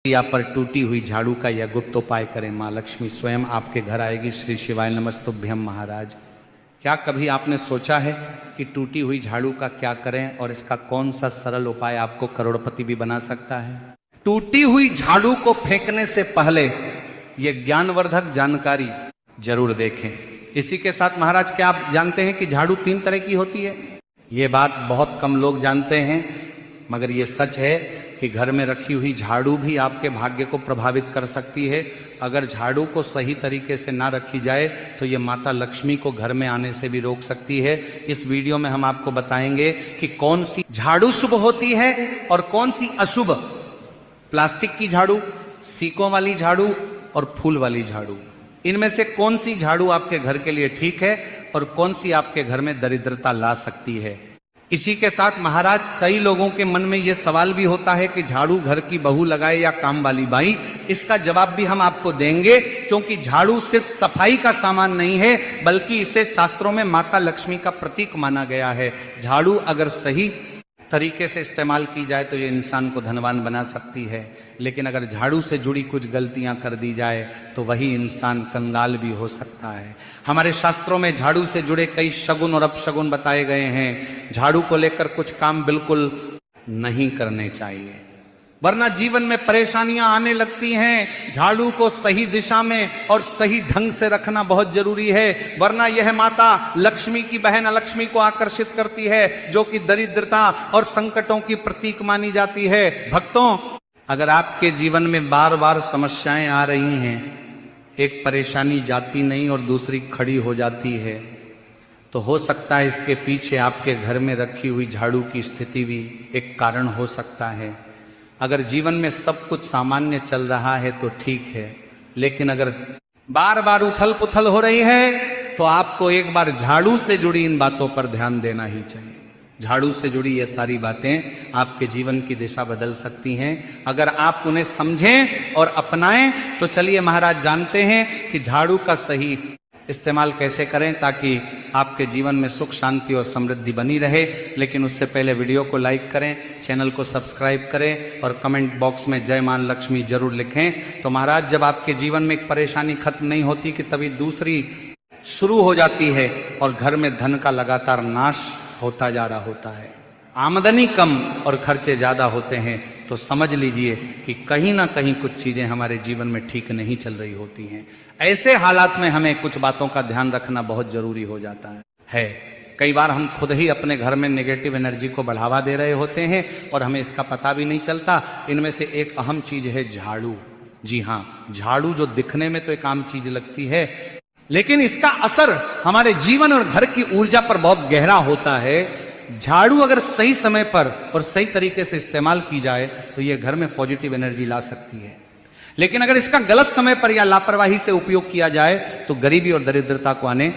या पर टूटी हुई झाड़ू का यह गुप्त उपाय करें, माँ लक्ष्मी स्वयं आपके घर आएगी। श्री शिवाय नमस्तुभ्यम। महाराज, क्या कभी आपने सोचा है कि टूटी हुई झाड़ू का क्या करें और इसका कौन सा सरल उपाय आपको करोड़पति भी बना सकता है? टूटी हुई झाड़ू को फेंकने से पहले यह ज्ञानवर्धक जानकारी जरूर देखें। इसी के साथ महाराज, क्या आप जानते हैं कि झाड़ू 3 तरह की होती है? ये बात बहुत कम लोग जानते हैं, मगर ये सच है कि घर में रखी हुई झाड़ू भी आपके भाग्य को प्रभावित कर सकती है। अगर झाड़ू को सही तरीके से ना रखी जाए तो ये माता लक्ष्मी को घर में आने से भी रोक सकती है। इस वीडियो में हम आपको बताएंगे कि कौन सी झाड़ू शुभ होती है और कौन सी अशुभ। प्लास्टिक की झाड़ू, सीकों वाली झाड़ू और फूल वाली झाड़ू, इनमें से कौन सी झाड़ू आपके घर के लिए ठीक है और कौन सी आपके घर में दरिद्रता ला सकती है। इसी के साथ महाराज, कई लोगों के मन में यह सवाल भी होता है कि झाड़ू घर की बहू लगाए या काम वाली बाई। इसका जवाब भी हम आपको देंगे, क्योंकि झाड़ू सिर्फ सफाई का सामान नहीं है, बल्कि इसे शास्त्रों में माता लक्ष्मी का प्रतीक माना गया है। झाड़ू अगर सही तरीके से इस्तेमाल की जाए तो ये इंसान को धनवान बना सकती है, लेकिन अगर झाड़ू से जुड़ी कुछ गलतियां कर दी जाए तो वही इंसान कंगाल भी हो सकता है। हमारे शास्त्रों में झाड़ू से जुड़े कई शगुन और अपशगुन बताए गए हैं। झाड़ू को लेकर कुछ काम बिल्कुल नहीं करने चाहिए, वरना जीवन में परेशानियां आने लगती हैं। झाड़ू को सही दिशा में और सही ढंग से रखना बहुत जरूरी है, वरना यह माता लक्ष्मी की बहन अलक्ष्मी को आकर्षित करती है, जो कि दरिद्रता और संकटों की प्रतीक मानी जाती है। भक्तों, अगर आपके जीवन में बार बार समस्याएं आ रही हैं, एक परेशानी जाती नहीं और दूसरी खड़ी हो जाती है, तो हो सकता है इसके पीछे आपके घर में रखी हुई झाड़ू की स्थिति भी एक कारण हो सकता है। अगर जीवन में सब कुछ सामान्य चल रहा है तो ठीक है, लेकिन अगर बार बार उथल पुथल हो रही है तो आपको एक बार झाड़ू से जुड़ी इन बातों पर ध्यान देना ही चाहिए। झाड़ू से जुड़ी ये सारी बातें आपके जीवन की दिशा बदल सकती हैं अगर आप उन्हें समझें और अपनाएं। तो चलिए महाराज, जानते हैं कि झाड़ू का सही इस्तेमाल कैसे करें ताकि आपके जीवन में सुख शांति और समृद्धि बनी रहे। लेकिन उससे पहले वीडियो को लाइक करें, चैनल को सब्सक्राइब करें और कमेंट बॉक्स में जय मां लक्ष्मी जरूर लिखें। तो महाराज, जब आपके जीवन में एक परेशानी खत्म नहीं होती कि तभी दूसरी शुरू हो जाती है और घर में धन का लगातार नाश होता जा रहा होता है, आमदनी कम और खर्चे ज्यादा होते हैं, तो समझ लीजिए कि कहीं ना कहीं कुछ चीजें हमारे जीवन में ठीक नहीं चल रही होती हैं। ऐसे हालात में हमें कुछ बातों का ध्यान रखना बहुत जरूरी हो जाता है। कई बार हम खुद ही अपने घर में नेगेटिव एनर्जी को बढ़ावा दे रहे होते हैं और हमें इसका पता भी नहीं चलता। इनमें से एक अहम चीज है झाड़ू। जी हाँ, झाड़ू जो दिखने में तो एक आम चीज लगती है, लेकिन इसका असर हमारे जीवन और घर की ऊर्जा पर बहुत गहरा होता है। झाड़ू अगर सही समय पर और सही तरीके से इस्तेमाल की जाए तो यह घर में पॉजिटिव एनर्जी ला सकती है, लेकिन अगर इसका गलत समय पर या लापरवाही से उपयोग किया जाए तो गरीबी और दरिद्रता को आने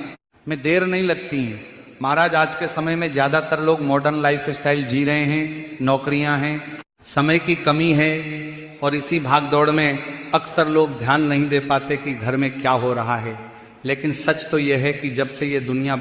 में देर नहीं लगती है। महाराज, आज के समय में ज्यादातर लोग मॉडर्न लाइफ स्टाइल जी रहे हैं, नौकरियां हैं, समय की कमी है और इसी भाग दौड़ में अक्सर लोग ध्यान नहीं दे पाते कि घर में क्या हो रहा है। लेकिन सच तो यह है कि जब से ये दुनिया